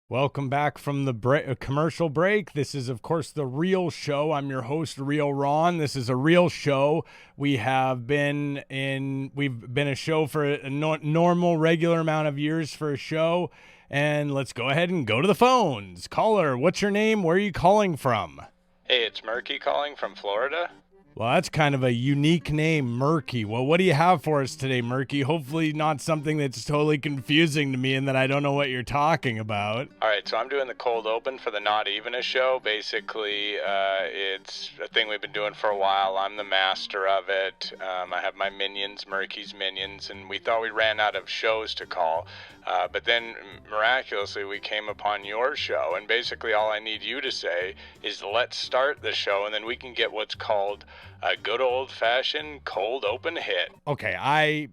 Welcome back from the commercial break. This is, of course, The Real Show. I'm your host, Real Ron. This is a real show. We've been a show for a normal, regular amount of years for a show. And let's go ahead and go to the phones. Caller, what's your name? Where are you calling from? Hey, it's Murky calling from Florida. Well, that's kind of a unique name, Murky. Well, what do you have for us today, Murky? Hopefully not something that's totally confusing to me and that I don't know what you're talking about. All right, so I'm doing the cold open for the Not Even-ish show. Basically, it's a thing we've been doing for a while. I'm the master of it. I have my minions, Murky's minions, and we thought we ran out of shows to call. But then, miraculously, we came upon your show, and basically all I need you to say is let's start the show, and then we can get what's called a good old-fashioned cold open hit. Okay, I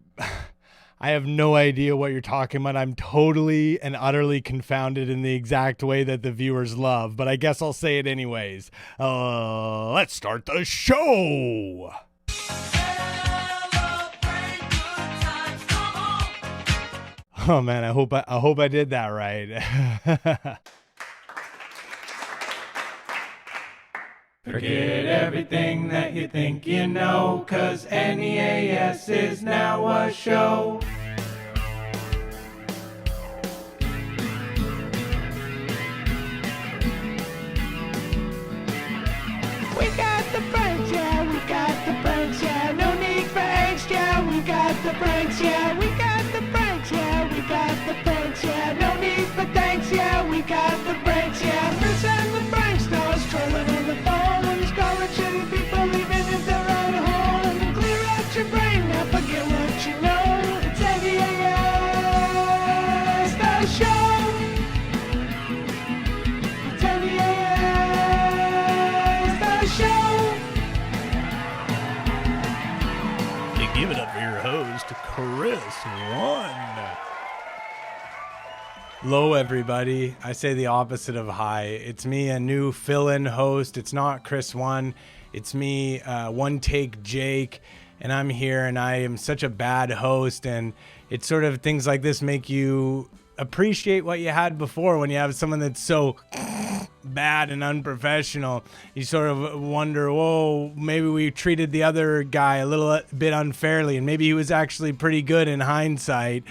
have no idea what you're talking about. I'm totally and utterly confounded in the exact way that the viewers love, but I guess I'll say it anyways. Let's start the show! Oh man, I hope I did that right. Forget everything that you think you know, 'cause NEAS is now a show. We got the pranks, yeah, we got the pranks, yeah, no need for angst, yeah, we got the pranks, yeah, we got the pranks, yeah, we got the pranks, yeah, no need for thanks, yeah, we got the pranks, yeah, Chris and the pranksters trolling on the phone and discouraging people leaving in their own hole, and then clear out your brain, now forget what you know, it's NEAS, the show, it's NEAS, the show. Give it up for your host, Chris One. Hello, everybody. I say the opposite of hi. It's me, a new fill-in host. It's not Chris One. It's me, One Take Jake, and I'm here, and I am such a bad host, and it's sort of things like this make you appreciate what you had before. When you have someone that's so bad and unprofessional, you sort of wonder, whoa, maybe we treated the other guy a little bit unfairly, and maybe he was actually pretty good in hindsight.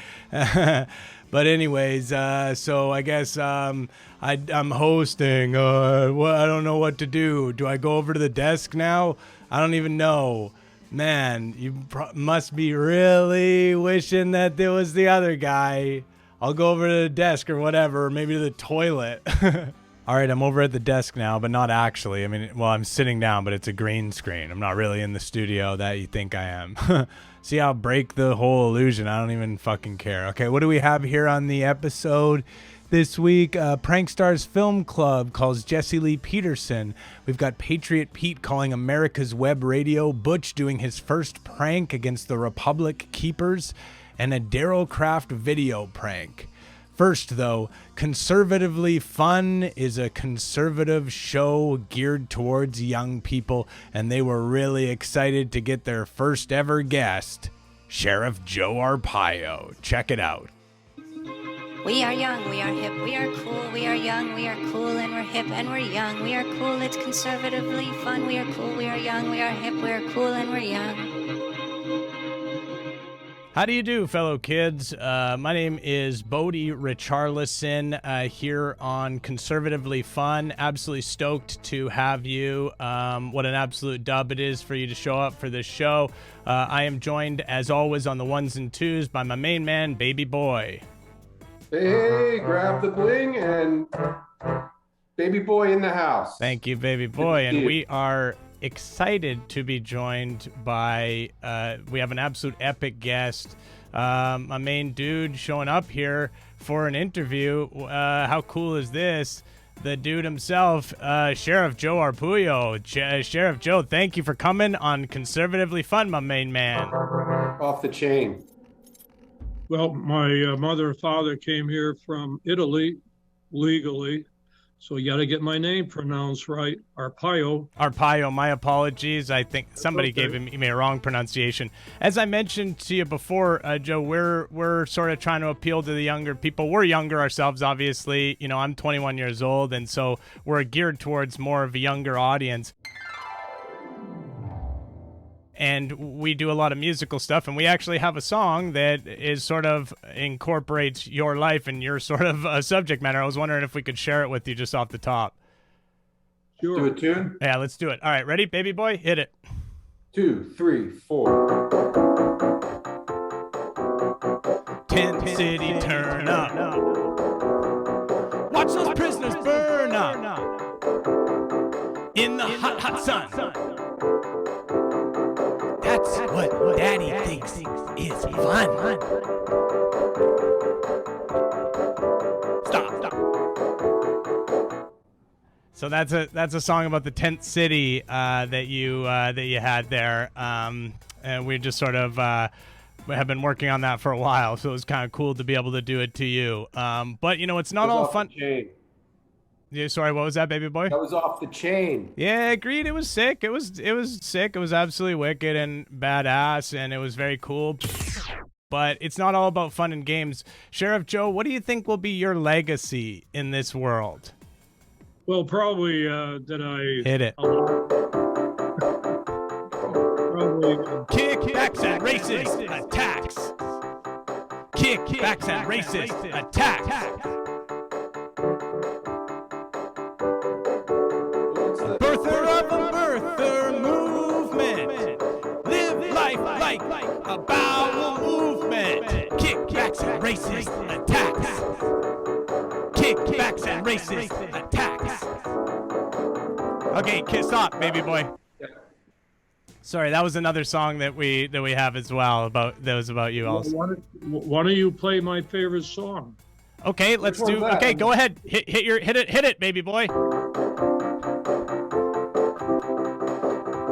But anyways, so I guess I'm hosting. I don't know what to do. Do I go over to the desk now? I don't even know. Man, you must be really wishing that there was the other guy. I'll go over to the desk or whatever, or maybe to the toilet. All right, I'm over at the desk now, but not actually. I mean, well, I'm sitting down, but it's a green screen. I'm not really in the studio that you think I am. See how I'll break the whole illusion. I don't even fucking care. Okay, what do we have here on the episode this week? Prank Stars Film Club calls Jesse Lee Peterson. We've got Patriot Pete calling America's Web Radio, Butch doing his first prank against the Republic Keppers, and a Darl Craft video prank. First, though, Conservatively Fun is a conservative show geared towards young people, and they were really excited to get their first ever guest, Sheriff Joe Arpaio. Check it out. We are young, we are hip, we are cool, we are young, we are cool, and we're hip, and we're young. We are cool, it's conservatively fun. We are cool, we are young, we are hip, we are cool, and we're young. How do you do, fellow kids? My name is Bodie Richarlison here on Conservatively Fun. Absolutely stoked to have you. What an absolute dub it is for you to show up for this show. I am joined, as always, on the ones and twos by my main man, Baby Boy. Hey, grab the bling and Baby Boy in the house. Thank you, Baby Boy. And we are excited to be joined by, we have an absolute epic guest, my main dude showing up here for an interview. How cool is this? The dude himself, Sheriff Joe Arpaio. Sheriff Joe, thank you for coming on Conservatively Fun, my main man. Off the chain. Well, my mother and father came here from Italy legally, So you got to get my name pronounced right, Arpaio. Arpaio, my apologies. I think somebody okay. gave me a wrong pronunciation. As I mentioned to you before, Joe, we're sort of trying to appeal to the younger people. We're younger ourselves, obviously. You know, I'm 21 years old, and so we're geared towards more of a younger audience. And we do a lot of musical stuff, and we actually have a song that is sort of incorporates your life and your sort of subject matter. I was wondering if we could share it with you just off the top. Sure. Do a tune. Yeah, let's do it. All right, ready, baby boy? Hit it. 2, 3, 4. Tent City, turn up. Watch those prisoners burn up in the hot, hot sun. That's what Daddy thinks is fun. Stop. So that's a song about the tent city that you had there, and we just sort of have been working on that for a while. So it was kind of cool to be able to do it to you. But you know, it's not all fun. Yeah, sorry, what was that, baby boy? That was off the chain. Yeah, agreed. It was sick. It was sick. It was absolutely wicked and badass, and it was very cool. But it's not all about fun and games. Sheriff Joe, what do you think will be your legacy in this world? Well, probably that I Hit it. Probably Kickbacks and racist attacks. Kickbacks and racist attacks. Birther of a birther movement. Live life like a bowel movement. Kickbacks and racist attacks. Kickbacks and racist attacks. Okay, stop, baby boy. Sorry, that was another song that we have as well about you also. Why don't you play my favorite song? Okay, let's do. Okay, go ahead. Hit it, baby boy.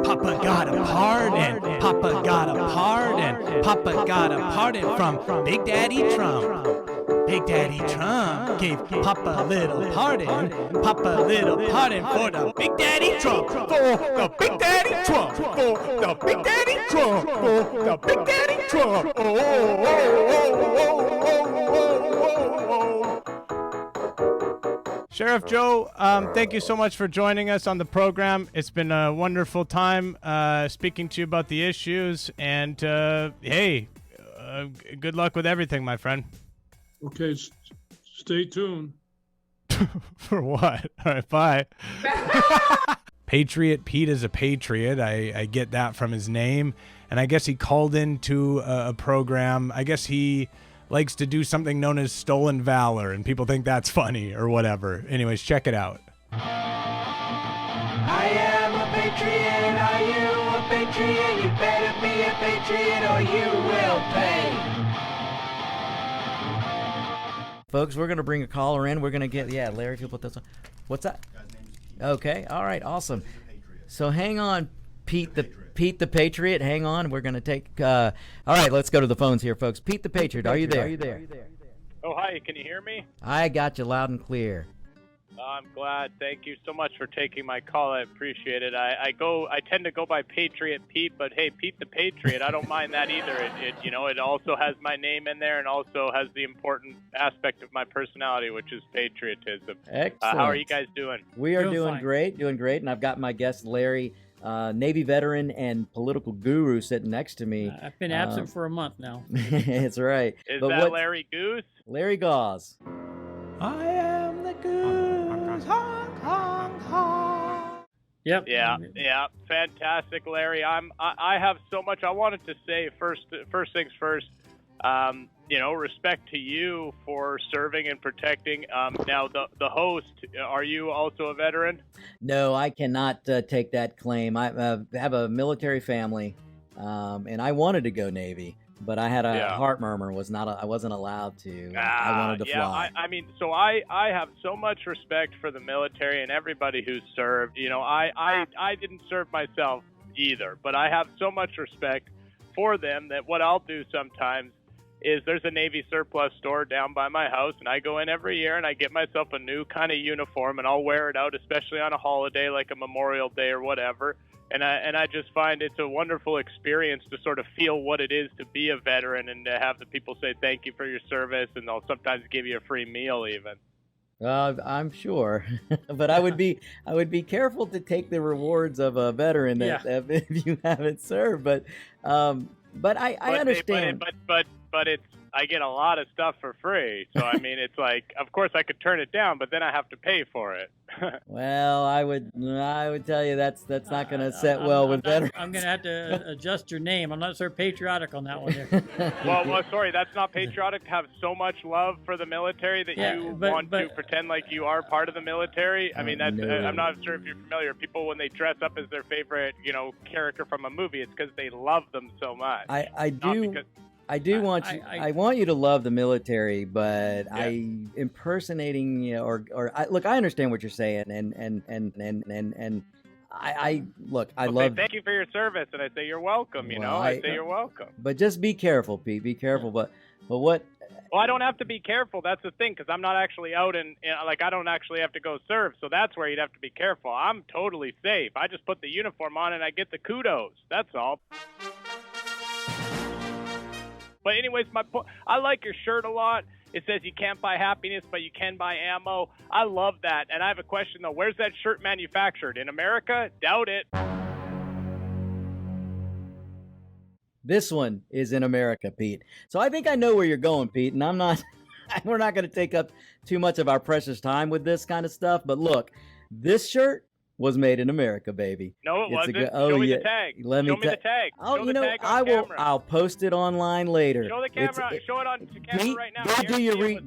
Papa got a pardon. Papa got a pardon. Papa got a pardon from Big Daddy Trump. Big Daddy Trump gave Papa a little pardon. Papa a little pardon for the Big Daddy Trump. For the Big Daddy Trump. For the Big Daddy Trump. For the Big Daddy Trump. Oh, oh, oh, oh, oh, oh, oh. Sheriff Joe, thank you so much for joining us on the program. It's been a wonderful time speaking to you about the issues. And, hey, good luck with everything, my friend. Okay, stay tuned. For what? All right, bye. Patriot Pete is a patriot. I get that from his name. And I guess he called into a program. I guess he likes to do something known as stolen valor, and people think that's funny or whatever. Anyways, check it out. I am a patriot, are you a patriot? You better be a patriot or you will pay. Folks, we're going to bring a caller in. We're going to get, Larry, if you'll put this on. What's that? Okay, all right, awesome. So hang on, Pete the Patriot. Hang on, we're going to take, all right, let's go to the phones here, folks. Pete the Patriot, are you there? Oh, hi, can you hear me? I got you loud and clear. I'm glad. Thank you so much for taking my call. I appreciate it. I tend to go by Patriot Pete, but hey, Pete the Patriot, I don't mind that either. It also has my name in there and also has the important aspect of my personality, which is patriotism. Excellent. How are you guys doing? We are doing great, and I've got my guest Larry, Navy veteran and political guru, sitting next to me. I've been absent for a month now. That's right. Is that Larry Goose? Larry Gauze. I am the goose. Honk, honk, honk. Yep. Yeah, fantastic, Larry. I have so much I wanted to say. First things first. Respect to you for serving and protecting. Now, the host, are you also a veteran? No, I cannot take that claim. I have a military family, and I wanted to go Navy, but I had a heart murmur. I wasn't allowed to. I wanted to fly. I have so much respect for the military and everybody who's served. I didn't serve myself either, but I have so much respect for them that what I'll do sometimes is there's a Navy surplus store down by my house, and I go in every year and I get myself a new kind of uniform, and I'll wear it out, especially on a holiday like a Memorial Day or whatever. And I just find it's a wonderful experience to sort of feel what it is to be a veteran and to have the people say thank you for your service, and they'll sometimes give you a free meal even. I'm sure, but I would be careful to take the rewards of a veteran that if you haven't served. But I understand. But it's I get a lot of stuff for free, so I mean it's like, of course I could turn it down, but then I have to pay for it. Well, I would tell you that's not going to set well with veterans. I'm going to have to adjust your name. I'm not so patriotic on that one there. well, sorry, that's not patriotic to have so much love for the military that you want to pretend like you are part of the military. I mean, that's I'm not sure if you're familiar. People, when they dress up as their favorite, character from a movie, it's because they love them so much. I want you to love the military, but impersonating, look, I understand what you're saying, and I love. Thank you for your service, and I say you're welcome. I say you're welcome. But just be careful, Pete. Be careful. But what? Well, I don't have to be careful. That's the thing, because I'm not actually out I don't actually have to go serve. So that's where you'd have to be careful. I'm totally safe. I just put the uniform on and I get the kudos. That's all. But anyways, I like your shirt a lot. It says you can't buy happiness, but you can buy ammo. I love that. And I have a question, though. Where's that shirt manufactured? In America? Doubt it. This one is in America, Pete. So I think I know where you're going, Pete. And we're not going to take up too much of our precious time with this kind of stuff. But look, this shirt was made in America, baby. No, it wasn't. Show me the tag. Show me the tag. Oh, I'll post it online later. Show the camera. Show it on camera right now.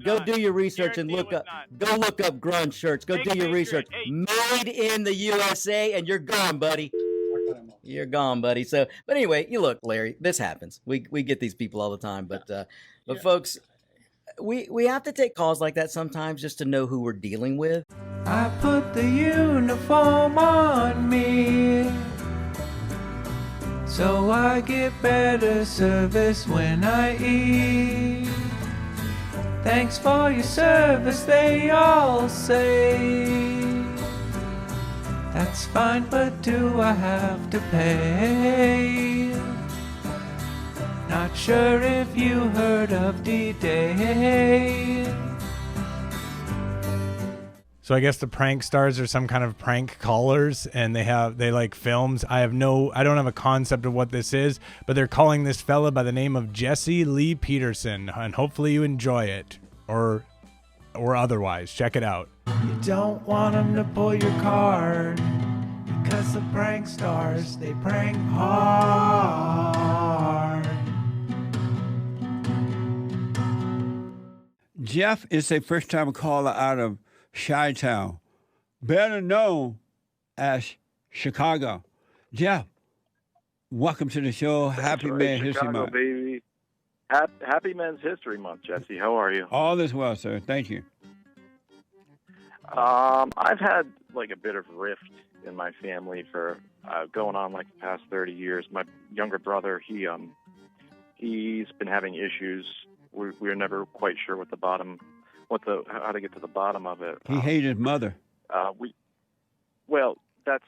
Go do your research and look up grunge shirts. Go do your research. Made in the USA, and you're gone, buddy. You're gone, buddy. So, but anyway, you look, Larry. This happens. We get these people all the time, but folks, we have to take calls like that sometimes just to know who we're dealing with. I put the uniform on me, so I get better service when I eat. Thanks for your service, they all say. That's fine, but do I have to pay? Not sure if you heard of D-Day. So I guess the prank stars are some kind of prank callers, and they like films. I don't have a concept of what this is, but they're calling this fella by the name of Jesse Lee Peterson, and hopefully you enjoy it, or otherwise. Check it out. You don't want them to pull your card, because the prank stars, they prank hard. Jeff is a first-time caller out of Chi-Town, better known as Chicago. Jeff, welcome to the show. Happy Men's History Month. Baby. Happy Men's History Month, Jesse. How are you? All is well, sir. Thank you. I've had like a bit of rift in my family for going on like the past 30 years. My younger brother, he's been having issues. We're never quite sure how to get to the bottom of it. He hated his mother. That's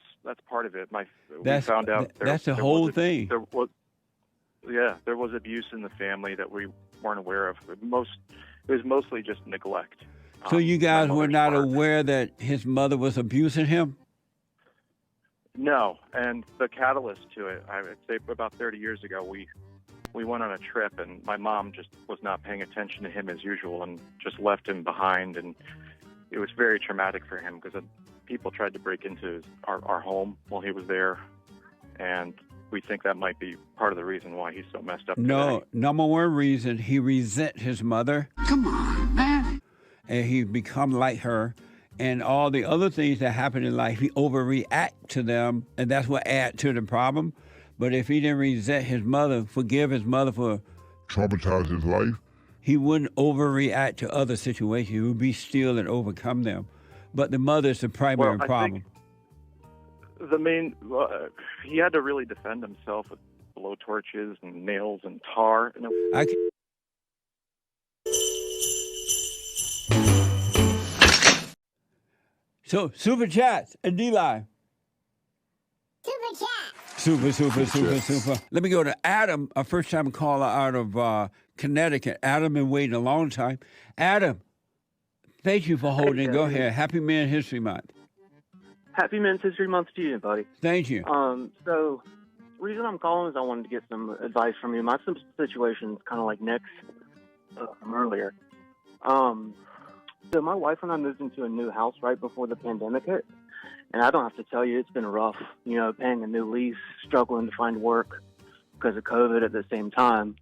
part of it. We found out that's the whole thing. There was abuse in the family that we weren't aware of. It was mostly just neglect. So you guys were not aware that his mother was abusing him? No, and the catalyst to it, I would say about 30 years ago, we went on a trip, and my mom just was not paying attention to him as usual and just left him behind. And it was very traumatic for him because people tried to break into our home while he was there. And we think that might be part of the reason why he's so messed up No, today. number one reason, he resent his mother. Come on, man. And he become like her. And all the other things that happen in life, he overreact to them, and that's what add to the problem. But if he didn't resent his mother, forgive his mother for traumatize his life, he wouldn't overreact to other situations. He would be still and overcome them. But the mother is the primary problem. He had to really defend himself with blowtorches and nails and tar. So, super chats and D-Live. Super. Let me go to Adam, a first-time caller out of Connecticut. Adam been waiting a long time. Adam, thank you for holding. Go ahead. Happy Men History Month. Happy Men's History Month to you, buddy. Thank you. So, the reason I'm calling is I wanted to get some advice from you. My situation's kind of like Nick's from earlier. So my wife and I moved into a new house right before the pandemic hit. And I don't have to tell you, it's been rough, you know, paying a new lease, struggling to find work because of COVID at the same time.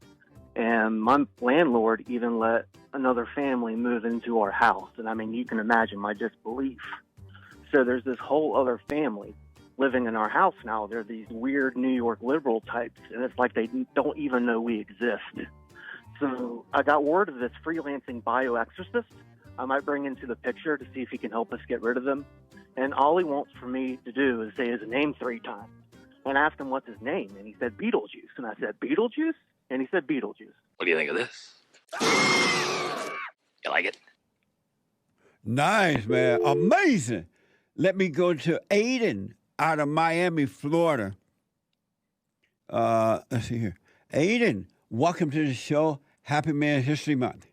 And my landlord even let another family move into our house. And I mean, you can imagine my disbelief. So there's this whole other family living in our house now. They're these weird New York liberal types, and it's like they don't even know we exist. So I got word of this freelancing bioexorcist I might bring into the picture to see if he can help us get rid of them. And all he wants for me to do is say his name 3 times. And I asked him what's his name, and he said Beetlejuice. And I said, Beetlejuice? And he said Beetlejuice. What do you think of this? You like it? Nice, man. Amazing. Let me go to Aiden out of Miami, Florida. Let's see here. Aiden, welcome to the show. Happy Man History Month.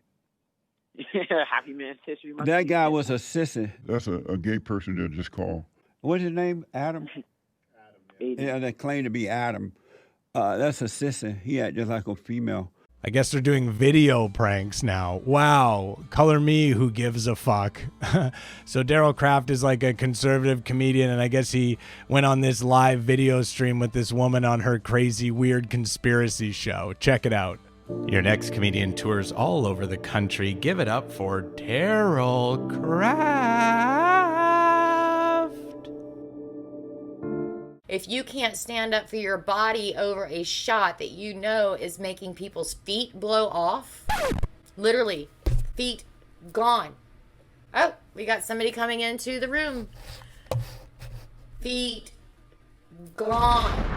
Yeah, Happy Men's History Month. That guy was a sissy. That's a gay person that just called. What's his name? Adam? Aiden. Yeah, they claim to be Adam. That's a sissy. He acted just like a female. I guess they're doing video pranks now. Wow. Color me who gives a fuck. So Darl Kraft is like a conservative comedian, and I guess he went on this live video stream with this woman on her crazy, weird conspiracy show. Check it out. Your next comedian tours all over the country. Give it up for Darl Kraft. If you can't stand up for your body over a shot that you know is making people's feet blow off, literally, feet gone. Oh, we got somebody coming into the room. Feet gone.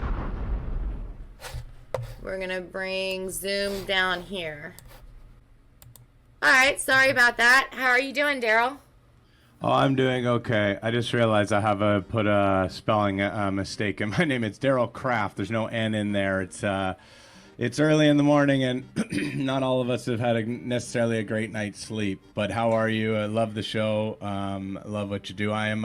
We're gonna bring Zoom down here. All right, sorry about that. How are you doing, Darl? Oh, I'm doing okay. I just realized I have put a spelling mistake in my name. It's Darl Kraft. There's no N in there. It's early in the morning, and not all of us have had necessarily a great night's sleep. But how are you? I love the show. Love what you do. I'm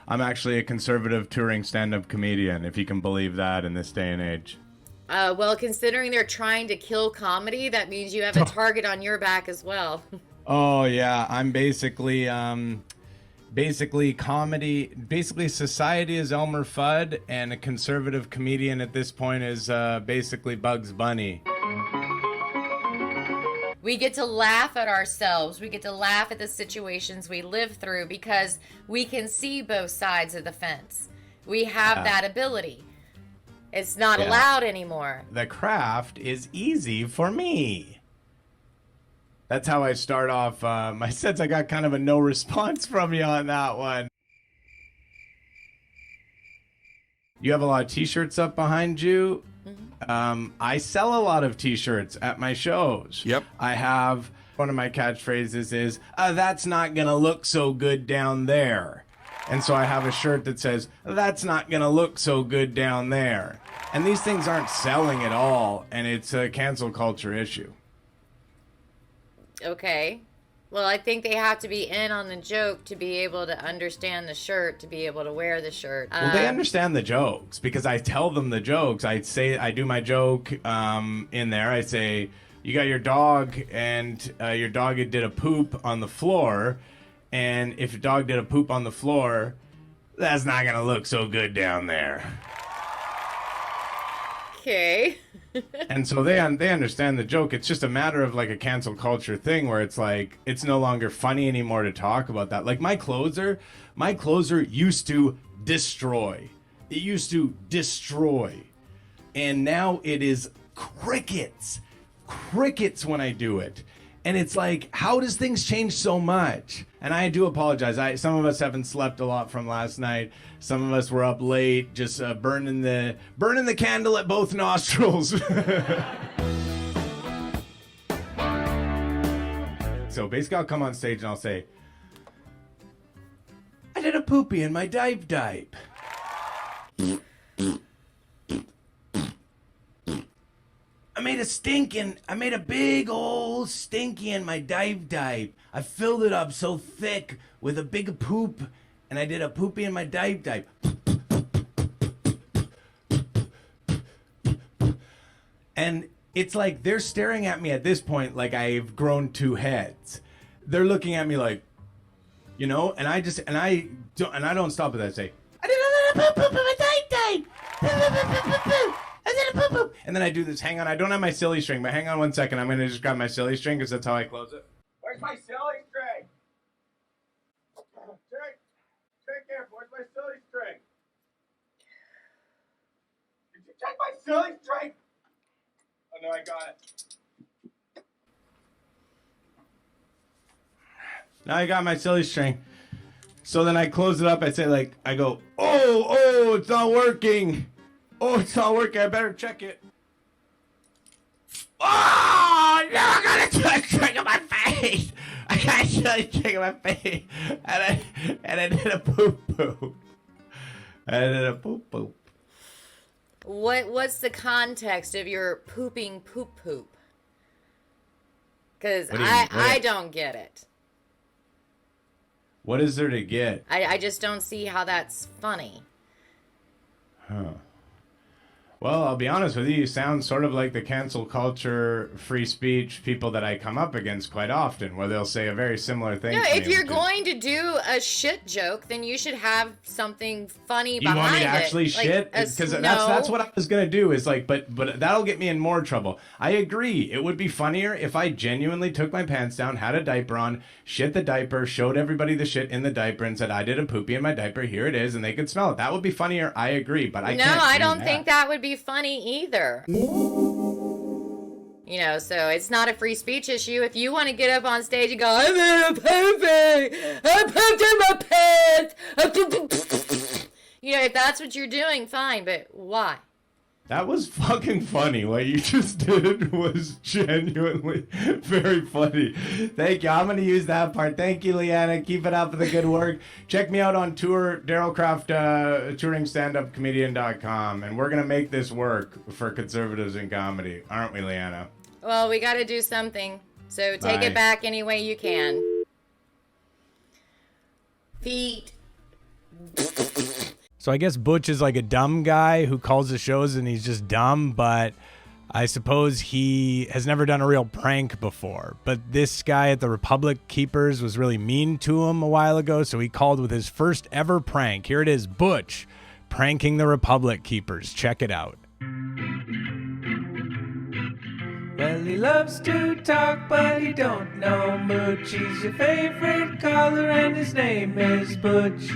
actually a conservative touring stand-up comedian, if you can believe that in this day and age. Well, considering they're trying to kill comedy, that means you have a target on your back as well. Oh yeah, I'm basically comedy. Basically, society is Elmer Fudd, and a conservative comedian at this point is basically Bugs Bunny. We get to laugh at ourselves. We get to laugh at the situations we live through because we can see both sides of the fence. We have that ability. It's not allowed anymore. The craft is easy for me. That's how I start off my sets. I got kind of a no response from you on that one. You have a lot of t-shirts up behind you. Mm-hmm. I sell a lot of t-shirts at my shows. Yep. I have, one of my catchphrases is, that's not going to look so good down there. And so I have a shirt that says, that's not going to look so good down there. And these things aren't selling at all, and it's a cancel culture issue. Okay. Well, I think they have to be in on the joke to be able to understand the shirt, to be able to wear the shirt. Well, they understand the jokes because I tell them the jokes. I do my joke in there. I say, you got your dog, and your dog did a poop on the floor. And if your dog did a poop on the floor, that's not going to look so good down there. Okay. And so they understand the joke. It's just a matter of like a cancel culture thing where it's like, it's no longer funny anymore to talk about that. Like my closer used to destroy. It used to destroy. And now it is crickets when I do it. And it's like, how does things change so much? And I do apologize. Some of us haven't slept a lot from last night. Some of us were up late, just burning the candle at both nostrils. So basically, I'll come on stage and I'll say, I did poopy in my dive. I made a big old stinky in my dive. I filled it up so thick with a big poop, and I did a poopy in my dive. And it's like they're staring at me at this point like I've grown 2 heads. They're looking at me like, and I don't stop at that. I say, I did a little poop in my dive. I did a poop. And then I do this. Hang on, I don't have my silly string, but hang on 1 second. I'm gonna just grab my silly string because that's how I close it. Where's my silly string? Check here. Where's my silly string? Did you check my silly string? Oh no, I got it. Now I got my silly string. So then I close it up. I say I go, oh, it's not working. Oh, it's not working. I better check it. Oh, no, I got a silly string on my face. I got a silly string on my face. And I did a poop. What's the context of your pooping poop? Because I don't get it. What is there to get? I just don't see how that's funny. Huh. Well, I'll be honest with you sound sort of like the cancel culture, free speech people that I come up against quite often, where they'll say a very similar thing. No, to me, if you're going to do a shit joke, then you should have something funny behind it. You want me to actually shit? Because that's what I was going to do is but that'll get me in more trouble. I agree. It would be funnier if I genuinely took my pants down, had a diaper on, shit the diaper, showed everybody the shit in the diaper and said, I did a poopy in my diaper, here it is, and they could smell it. That would be funnier. I agree, but I can't. No, I don't think that would be funny either. So it's not a free speech issue. If you want to get up on stage and go, I made a poopy, I pooped in my pants, if that's what you're doing, fine, but why? That was fucking funny. What you just did was genuinely very funny. Thank you. I'm going to use that part. Thank you, Lianna. Keep it up for the good work. Check me out on tour, Darryl Craft, touringstandupcomedian.com. And we're going to make this work for conservatives in comedy. Aren't we, Lianna? Well, we got to do something. So take it back any way you can. Feet. So I guess Butch is like a dumb guy who calls the shows and he's just dumb, but I suppose he has never done a real prank before. But this guy at the Republic Keepers was really mean to him a while ago, so he called with his first ever prank. Here it is, Butch pranking the Republic Keepers. Check it out. Well, he loves to talk, but he don't know much. He's your favorite caller, and his name is Butch.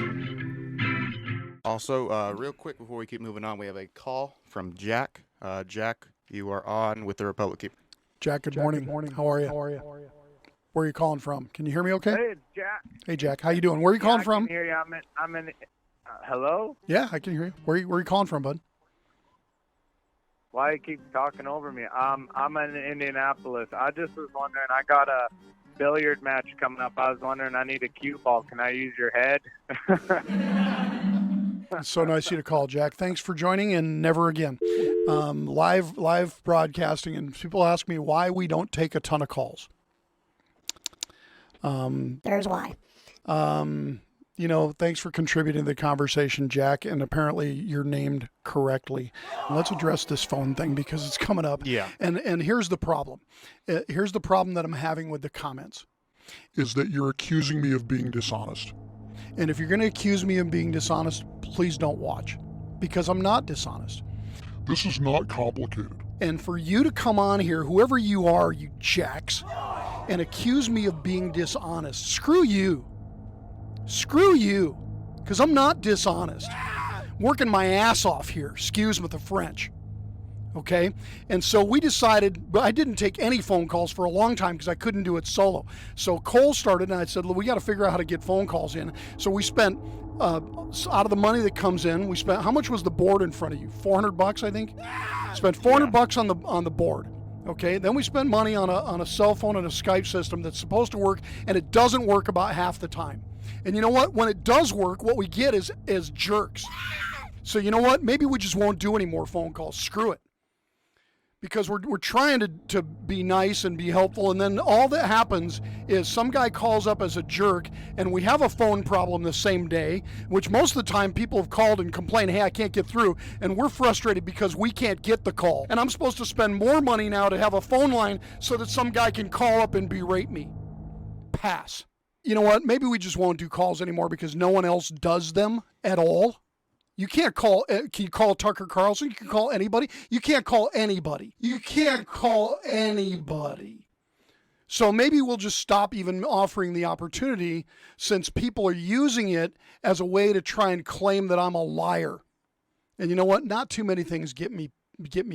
Also, real quick before we keep moving on, we have a call from Jack. Jack, you are on with the Republic Keeper. Jack, good morning. How are you? Where are you calling from? Can you hear me okay? Hey, it's Jack. Hey, Jack. How you doing? Where are you calling from? I can hear you. I'm in hello? Yeah, I can hear you. Where are you calling from, bud? Why you keep talking over me? I'm in Indianapolis. I just was wondering, I got a billiard match coming up. I was wondering, I need a cue ball. Can I use your head? It's so nice of you to call, Jack. Thanks for joining, and never again. Live broadcasting, and people ask me why we don't take a ton of calls. There's why. Thanks for contributing to the conversation, Jack, and apparently you're named correctly. And let's address this phone thing because it's coming up. Yeah. And here's the problem. Here's the problem that I'm having with the comments. Is that you're accusing me of being dishonest. And if you're going to accuse me of being dishonest, please don't watch, because I'm not dishonest. This is not complicated. And for you to come on here, whoever you are, you jacks, and accuse me of being dishonest, screw you. Screw you, because I'm not dishonest. I'm working my ass off here, excuse me the French. Okay? And so we decided, but I didn't take any phone calls for a long time because I couldn't do it solo. So Cole started, and I said, we got to figure out how to get phone calls in. So we spent, out of the money that comes in, we spent, how much was the board in front of you? $400, I think? Spent $400 on the board. Okay, then we spent money on a cell phone and a Skype system that's supposed to work, and it doesn't work about half the time. And you know what? When it does work, what we get is jerks. So you know what? Maybe we just won't do any more phone calls. Screw it. Because we're trying to be nice and be helpful, and then all that happens is some guy calls up as a jerk, and we have a phone problem the same day, which most of the time people have called and complained, hey, I can't get through, and we're frustrated because we can't get the call. And I'm supposed to spend more money now to have a phone line so that some guy can call up and berate me. Pass. You know what? Maybe we just won't do calls anymore because no one else does them at all. You can't call, can you call Tucker Carlson? You can call anybody. You can't call anybody. You can't call anybody. So maybe we'll just stop even offering the opportunity since people are using it as a way to try and claim that I'm a liar. And you know what? Not too many things get me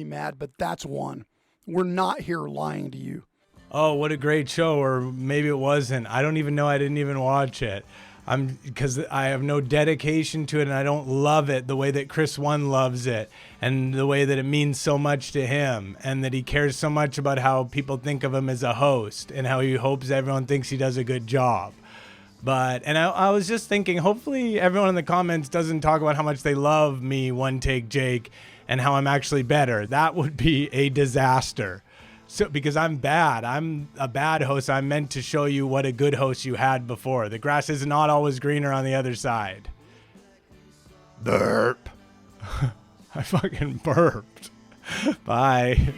mad, but that's one. We're not here lying to you. Oh, what a great show. Or maybe it wasn't. I don't even know. I didn't even watch it. Because I have no dedication to it, and I don't love it the way that Chris One loves it, and the way that it means so much to him, and that he cares so much about how people think of him as a host, and how he hopes everyone thinks he does a good job. And I was just thinking, hopefully everyone in the comments doesn't talk about how much they love me, One Take Jake, and how I'm actually better. That would be a disaster. So, because I'm bad. I'm a bad host. I'm meant to show you what a good host you had before. The grass is not always greener on the other side. Burp. I fucking burped. Bye.